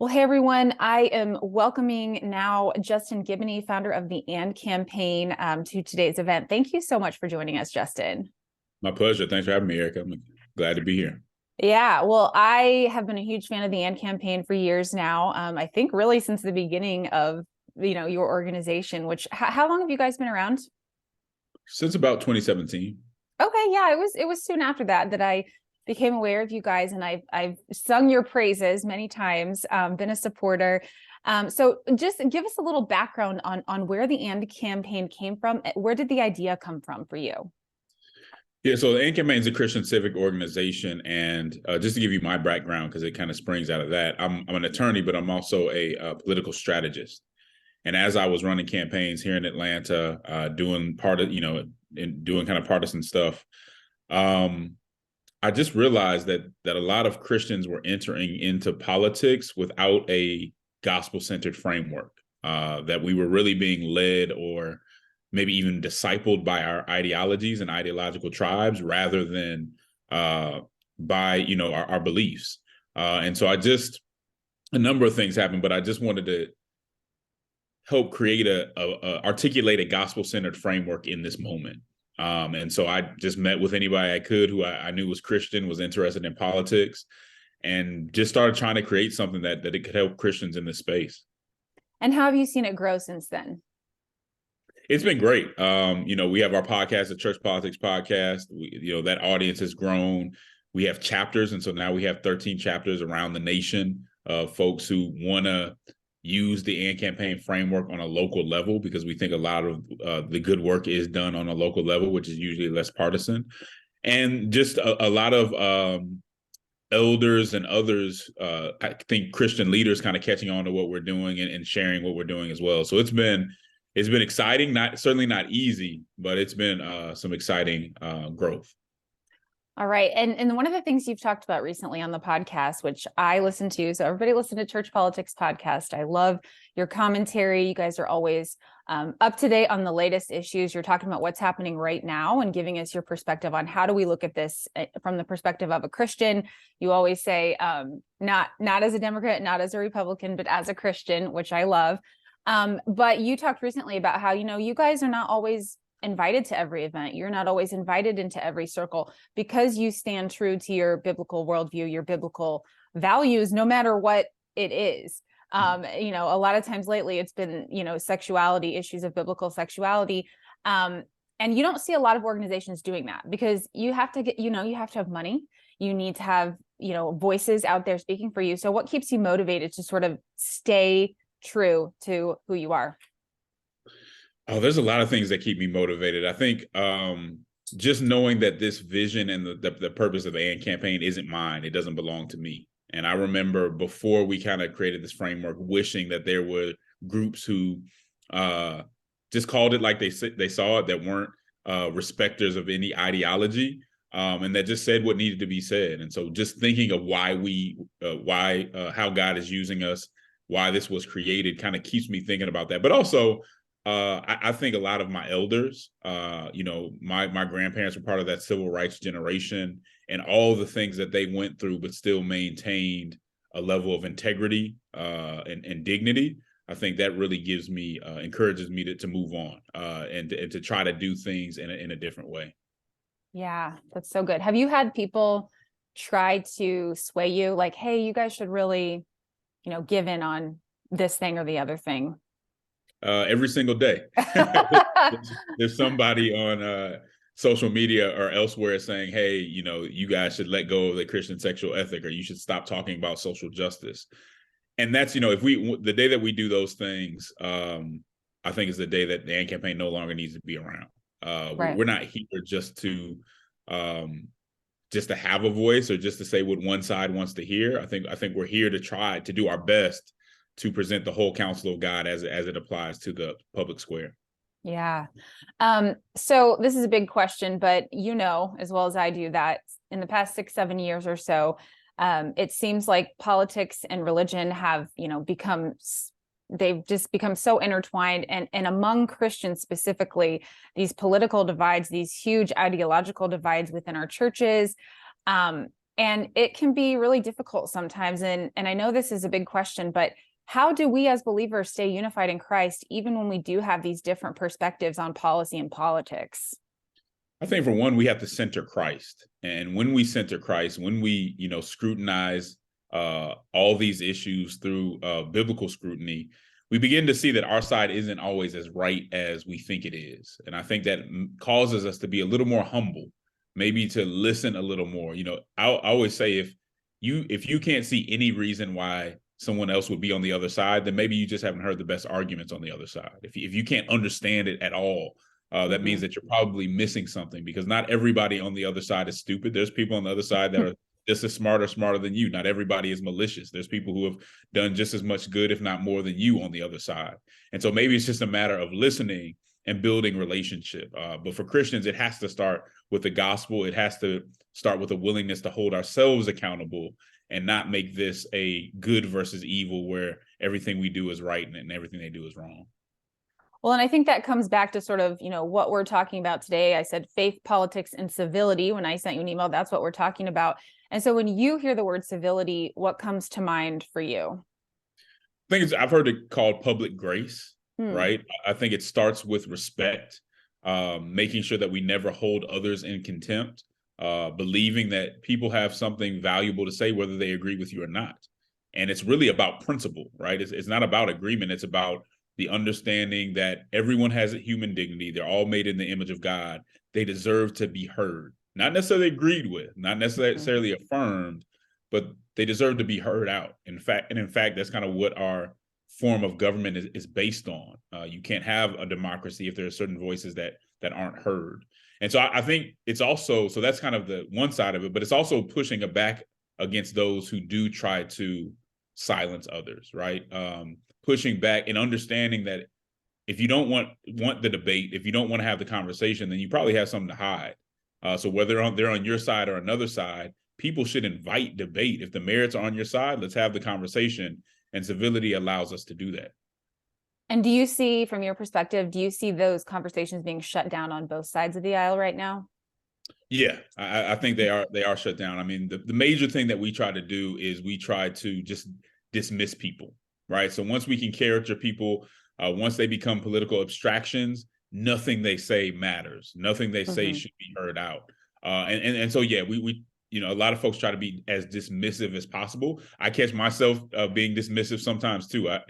Well, hey everyone, I am welcoming now Justin Giboney, founder of the AND campaign, to today's event. Thank you so much for joining us, Justin. My pleasure. Thanks for having me, Eric. I'm glad to be here. Yeah, well, I have been a huge fan of the AND campaign for years now. I think really since the beginning of your organization. Which how long have you guys been around? Since about 2017. Okay, yeah, it was soon after that I became aware of you guys, and I've sung your praises many times, been a supporter. So just give us a little background on where the AND campaign came from. Where did the idea come from for you? Yeah, so the AND campaign is a Christian civic organization, and just to give you my background, because it kind of springs out of that, I'm an attorney, but I'm also a political strategist. And as I was running campaigns here in Atlanta, doing doing kind of partisan stuff, I just realized that a lot of Christians were entering into politics without a gospel-centered framework, that we were really being led or maybe even discipled by our ideologies and ideological tribes rather than by our beliefs. And so a number of things happened, but I just wanted to help create articulate a gospel-centered framework in this moment. And so I just met with anybody I could who I knew was Christian, was interested in politics, and just started trying to create something that it could help Christians in this space. And how have you seen it grow since then? It's been great. We have our podcast, the Church Politics Podcast. That audience has grown. We have chapters, and so now we have 13 chapters around the nation of folks who want to use the AND campaign framework on a local level, because we think a lot of the good work is done on a local level, which is usually less partisan. And just a lot of elders and others, I think Christian leaders kind of catching on to what we're doing and sharing what we're doing as well. So it's been exciting, certainly not easy, but it's been some exciting growth. All right. And one of the things you've talked about recently on the podcast, which I listen to, so everybody listen to Church Politics Podcast. I love your commentary. You guys are always up to date on the latest issues. You're talking about what's happening right now and giving us your perspective on how do we look at this from the perspective of a Christian. You always say, not as a Democrat, not as a Republican, but as a Christian, which I love. But you talked recently about how, you guys are not always invited to every event. You're not always invited into every circle because you stand true to your biblical worldview, your biblical values, no matter what it is. A lot of times lately it's been, sexuality, issues of biblical sexuality. And you don't see a lot of organizations doing that because you have to you have to have money. You need to have, voices out there speaking for you. So what keeps you motivated to sort of stay true to who you are? Oh, there's a lot of things that keep me motivated. I think just knowing that this vision and the purpose of the AND campaign isn't mine. It doesn't belong to me. And I remember before we kind of created this framework, wishing that there were groups who just called it like they saw it, that weren't respecters of any ideology, and that just said what needed to be said. And so just thinking of how God is using us, why this was created, kind of keeps me thinking about that. But also, I think a lot of my elders, my grandparents were part of that civil rights generation, and all the things that they went through, but still maintained a level of integrity and dignity. I think that really encourages me to move on and to try to do things in a different way. Yeah, that's so good. Have you had people try to sway you, like, hey, you guys should really, give in on this thing or the other thing? Every single day. There's somebody on social media or elsewhere saying, hey, you guys should let go of the Christian sexual ethic, or you should stop talking about social justice. And that's, the day that we do those things, I think is the day that the AND campaign no longer needs to be around. Right. We're not here just to have a voice or just to say what one side wants to hear. I think we're here to try to do our best to present the whole counsel of God as it applies to the public square. Yeah. So this is a big question, but as well as I do that in the past 6-7 years or so, it seems like politics and religion have, they've just become so intertwined, and among Christians specifically, these political divides, these huge ideological divides within our churches, And it can be really difficult sometimes. And I know this is a big question, but how do we as believers stay unified in Christ, even when we do have these different perspectives on policy and politics? I think for one, we have to center Christ. And when we center Christ, when we, scrutinize all these issues through biblical scrutiny, we begin to see that our side isn't always as right as we think it is. And I think that causes us to be a little more humble, maybe to listen a little more. I always say if you can't see any reason why someone else would be on the other side, then maybe you just haven't heard the best arguments on the other side. If you can't understand it at all, that means that you're probably missing something, because not everybody on the other side is stupid. There's people on the other side that are just as smart or smarter than you. Not everybody is malicious. There's people who have done just as much good, if not more than you, on the other side. And so maybe it's just a matter of listening and building relationship. But for Christians, it has to start with the gospel. It has to start with a willingness to hold ourselves accountable and not make this a good versus evil where everything we do is right and everything they do is wrong. Well, and I think that comes back to sort of, what we're talking about today. I said faith, politics, and civility. When I sent you an email, that's what we're talking about. And so when you hear the word civility, what comes to mind for you? I think I've heard it called public grace, right? I think it starts with respect, making sure that we never hold others in contempt, believing that people have something valuable to say, whether they agree with you or not. And it's really about principle, right? It's not about agreement. It's about the understanding that everyone has a human dignity. They're all made in the image of God. They deserve to be heard, not necessarily agreed with, not necessarily affirmed, but they deserve to be heard out. In fact, that's kind of what our form of government is based on. You can't have a democracy if there are certain voices that aren't heard. And so I think it's also, so that's kind of the one side of it, but it's also pushing back against those who do try to silence others, right? Pushing back and understanding that if you don't want the debate, if you don't want to have the conversation, then you probably have something to hide. So whether they're on your side or another side, people should invite debate. If the merits are on your side, let's have the conversation. And civility allows us to do that. And do you see, from your perspective, do you see those conversations being shut down on both sides of the aisle right now? Yeah, I think they are shut down. I mean, the major thing that we try to do is we try to just dismiss people, right? So once we can character people, once they become political abstractions, nothing they say matters. Nothing they say should be heard out. And so, yeah, we a lot of folks try to be as dismissive as possible. I catch myself being dismissive sometimes too. I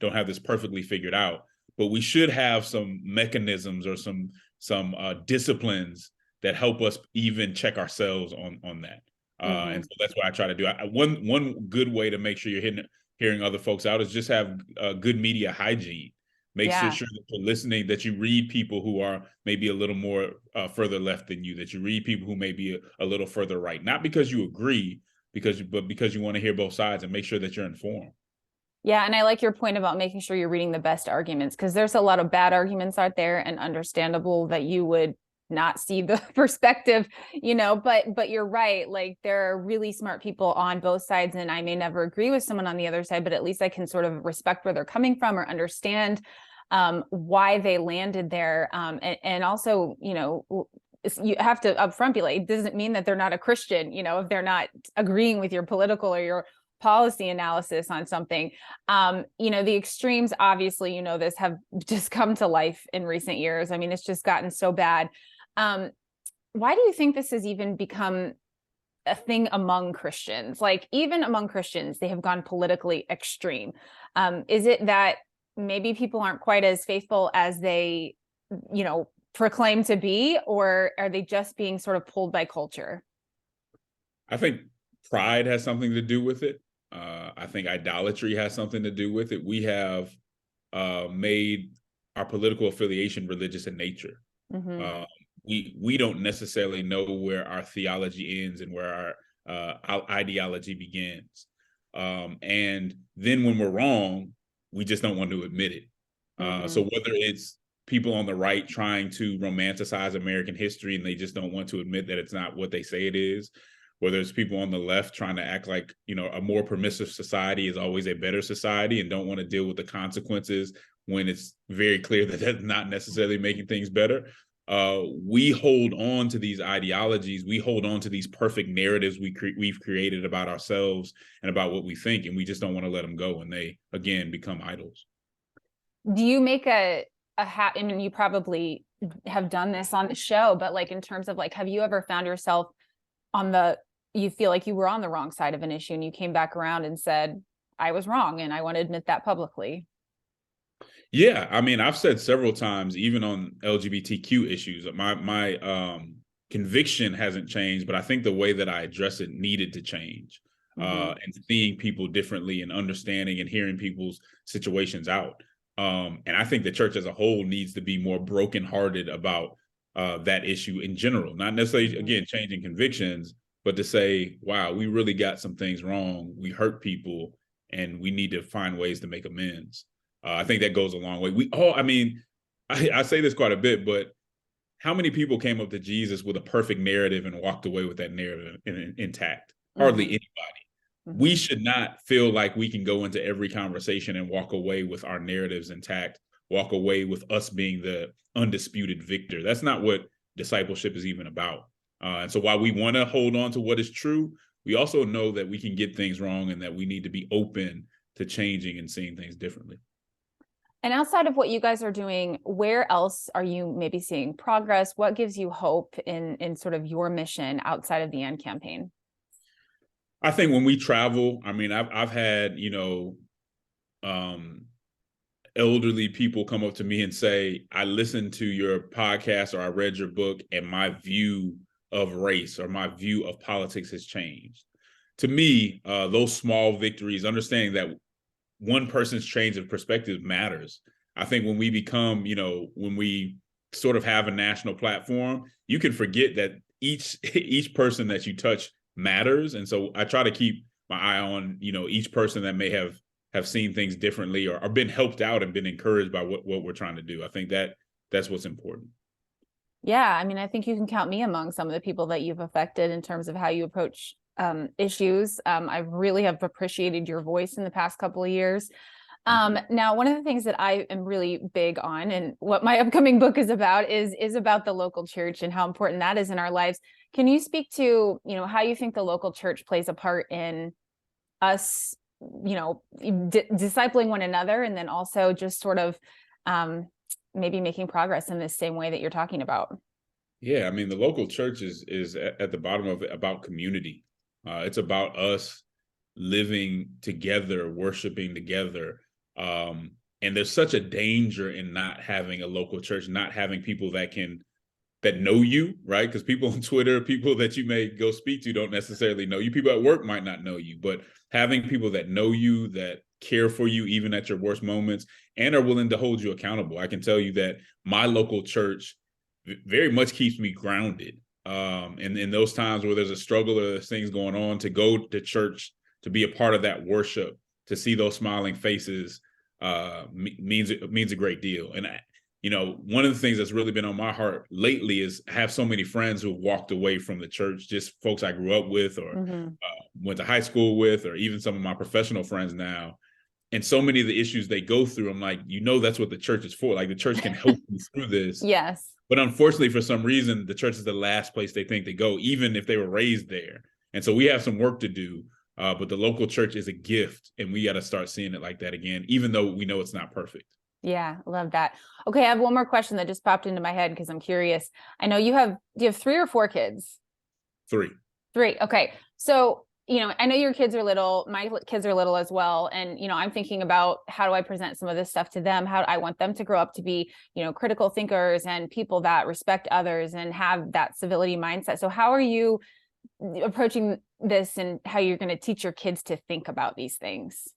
don't have this perfectly figured out, but we should have some mechanisms or some disciplines that help us even check ourselves on that. And so that's what I try to do. One good way to make sure you're hearing other folks out is just have good media hygiene. Make sure that you're listening, that you read people who are maybe a little more further left than you, that you read people who may be a little further right, not because you agree, but because you want to hear both sides and make sure that you're informed. Yeah, and I like your point about making sure you're reading the best arguments, because there's a lot of bad arguments out there, and understandable that you would not see the perspective, but you're right. Like, there are really smart people on both sides, and I may never agree with someone on the other side, but at least I can sort of respect where they're coming from or understand why they landed there. And also, you have to upfront be like, it doesn't mean that they're not a Christian, if they're not agreeing with your political or your policy analysis on something. The extremes, obviously, this have just come to life in recent years. I mean, it's just gotten so bad. Why do you think this has even become a thing among Christians? Like, even among Christians, they have gone politically extreme. Is it that maybe people aren't quite as faithful as they, proclaim to be, or are they just being sort of pulled by culture? I think pride has something to do with it. I think idolatry has something to do with it. We have made our political affiliation religious in nature. We don't necessarily know where our theology ends and where our ideology begins. And then when we're wrong, we just don't want to admit it. So whether it's people on the right trying to romanticize American history and they just don't want to admit that it's not what they say it is, whether it's people on the left trying to act like, a more permissive society is always a better society and don't want to deal with the consequences when it's very clear that that's not necessarily making things better. we hold on to these ideologies. We hold on to these perfect narratives we've created about ourselves and about what we think, and we just don't want to let them go, and they again become idols. Do you make I mean, you probably have done this on the show, but like in terms of like, have you ever found yourself you feel like you were on the wrong side of an issue and you came back around and said, I was wrong and I want to admit that publicly? Yeah, I mean, I've said several times, even on LGBTQ issues, my conviction hasn't changed, but I think the way that I address it needed to change. And seeing people differently and understanding and hearing people's situations out. And I think the church as a whole needs to be more brokenhearted about that issue in general, not necessarily, again, changing convictions, but to say, wow, we really got some things wrong. We hurt people and we need to find ways to make amends. I think that goes a long way. I mean, I say this quite a bit, but how many people came up to Jesus with a perfect narrative and walked away with that narrative intact? Hardly anybody. We should not feel like we can go into every conversation and walk away with our narratives intact, walk away with us being the undisputed victor. That's not what discipleship is even about. And so while we want to hold on to what is true, we also know that we can get things wrong and that we need to be open to changing and seeing things differently. And outside of what you guys are doing, where else are you maybe seeing progress? What gives you hope in sort of your mission outside of the AND campaign? I think when we travel, I mean, I've had, elderly people come up to me and say, I listened to your podcast or I read your book and my view of race or my view of politics has changed. To me, those small victories, understanding that one person's change of perspective matters. I think when we become, when we sort of have a national platform, you can forget that each person that you touch matters. And so I try to keep my eye on, each person that may have seen things differently or been helped out and been encouraged by what we're trying to do. I think that's what's important. Yeah. I mean, I think you can count me among some of the people that you've affected in terms of how you approach issues. I really have appreciated your voice in the past couple of years. Now, one of the things that I am really big on and what my upcoming book is about is about the local church and how important that is in our lives. Can you speak to, how you think the local church plays a part in us, discipling one another, and then also just sort of maybe making progress in this same way that you're talking about? Yeah, I mean, the local church is at the bottom of it about community. It's about us living together, worshiping together. And there's such a danger in not having a local church, not having people that know you, right? Because people on Twitter, people that you may go speak to don't necessarily know you. People at work might not know you, but having people that know you, that care for you, even at your worst moments, and are willing to hold you accountable. I can tell you that my local church very much keeps me grounded. And in those times where there's a struggle or there's things going on, to go to church, to be a part of that worship, to see those smiling faces means a great deal. And one of the things that's really been on my heart lately is I have so many friends who have walked away from the church, just folks I grew up with or went to high school with, or even some of my professional friends now. And so many of the issues they go through, I'm like, that's what the church is for. Like, the church can help you through this. Yes. But unfortunately, for some reason, the church is the last place they think to go, even if they were raised there. And so we have some work to do. But the local church is a gift, and we got to start seeing it like that again, even though we know it's not perfect. Yeah, love that. Okay, I have one more question that just popped into my head because I'm curious. I know do you have 3 or 4 kids? 3. 3. Okay. So, I know your kids are little, my kids are little as well. And, I'm thinking about how do I present some of this stuff to them? How do I want them to grow up to be, critical thinkers and people that respect others and have that civility mindset. So how are you approaching this and how you're going to teach your kids to think about these things?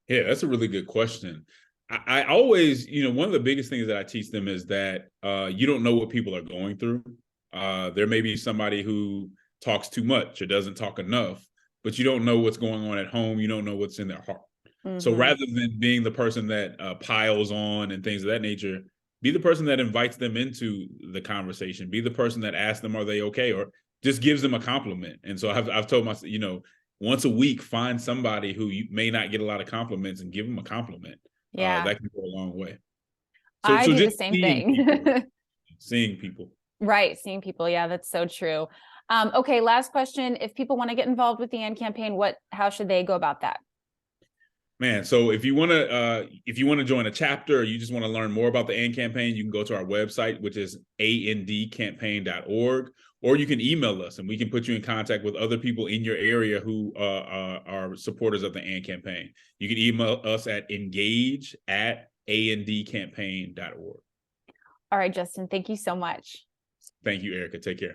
Yeah, that's a really good question. I always, one of the biggest things that I teach them is that you don't know what people are going through. There may be somebody who talks too much or doesn't talk enough, but you don't know what's going on at home. You don't know what's in their heart. So rather than being the person that piles on and things of that nature, be the person that invites them into the conversation. Be the person that asks them, are they okay? Or just gives them a compliment. And so I've told myself, once a week, find somebody who you may not get a lot of compliments and give them a compliment. Yeah. That can go a long way. I do the same thing. seeing people. Right. Seeing people. Yeah, that's so true. Okay. Last question. If people want to get involved with the AND campaign, how should they go about that? Man, so if you want to join a chapter, or you just want to learn more about the AND campaign, you can go to our website, which is andcampaign.org, or you can email us and we can put you in contact with other people in your area who are supporters of the AND campaign. You can email us at engage@andcampaign.org. All right, Justin, thank you so much. Thank you, Erica. Take care.